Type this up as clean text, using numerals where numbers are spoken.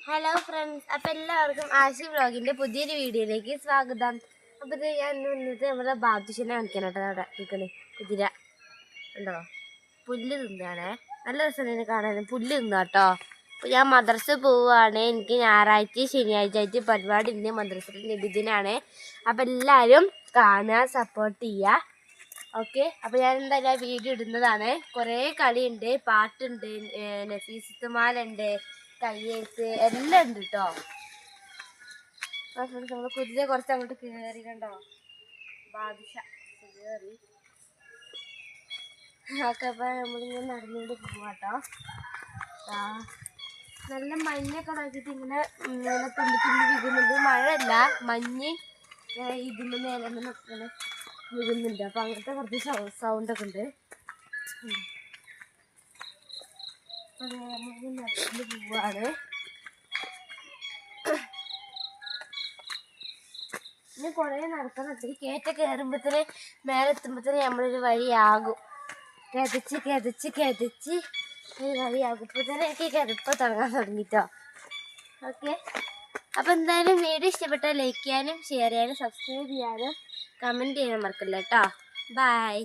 Hello friends, അപ്പം എല്ലാവർക്കും ആശി വ്ളോഗിൻ്റെ പുതിയൊരു വീഡിയോയിലേക്ക് സ്വാഗതം. അപ്പോൾ ഇത് ഞാൻ ഇന്നത്തെ നമ്മുടെ ബാദുഷനെ കാണിക്കാൻ കേട്ടോ. അവിടെ നിൽക്കണേ കുതിര ഉണ്ടോ, പുല്ല് തിന്നാണേ. നല്ല രസമാണ് കാണാൻ, പുല്ല് തിന്നാ കേട്ടോ. അപ്പോൾ ഞാൻ മദ്രസ പോവുകയാണ്. എനിക്ക് ഞായറാഴ്ച ശനിയാഴ്ച ആയിട്ട് പരിപാടി ഉണ്ട്. മദ്രസയിൽ നബിദിനാണ്. അപ്പോൾ എല്ലാവരും കാണുക, സപ്പോർട്ട് ചെയ്യുക. ഓക്കെ, അപ്പോൾ ഞാൻ എന്തായാലും ആ വീഡിയോ ഇടുന്നതാണ്. കുറേ കളിയുണ്ട്, പാട്ടുണ്ട്, നഫീസത്തുമാലുണ്ട്, കയ്യേറ്റ് എല്ലാം ഉണ്ട് കേട്ടോ. നമ്മൾ കുതിര കുറച്ച് അങ്ങോട്ട് കയറി കണ്ടോ, ബാദുഷ കയറി. ഓക്കെ, അപ്പോൾ നമ്മളിങ്ങനെ നടന്നുകൊണ്ട് പോവാട്ടോ. നല്ല മഞ്ഞൊക്കെ നോക്കിയിട്ട് ഇങ്ങനെ തുമ്പി തുമ്പി വികുന്നുണ്ട്. മഴയല്ല, മഞ്ഞ് ഇതിൻ്റെ മേലെ നിൽക്കണ വികുന്നുണ്ട്. അപ്പം അങ്ങനത്തെ കുറച്ച് സൗണ്ടൊക്കെ ഉണ്ട്. അതെ, നമ്മൾ നടന്നു പോവാണ്. ഇനി കുറേ നടക്കണം. ഒത്തിരി കയറ്റ കയറുമ്പോഴത്തേന് മേലെ എത്തുമ്പോഴത്തേന് നമ്മളൊരു വഴിയാകും. കിതച്ച് കിതച്ച് കിതച്ച് ഒരു വഴിയാകും. ഇപ്പോൾ തന്നെ എനിക്ക് കിതപ്പ് തുടങ്ങാൻ തുടങ്ങിട്ടോ. ഓക്കെ, അപ്പോൾ എന്തായാലും വീഡിയോ ഇഷ്ടപ്പെട്ടാൽ ലൈക്ക് ചെയ്യാനും ഷെയർ ചെയ്യാനും സബ്സ്ക്രൈബ് ചെയ്യാനും കമൻറ്റ് ചെയ്യാനും മറക്കില്ല കേട്ടോ. ബൈ.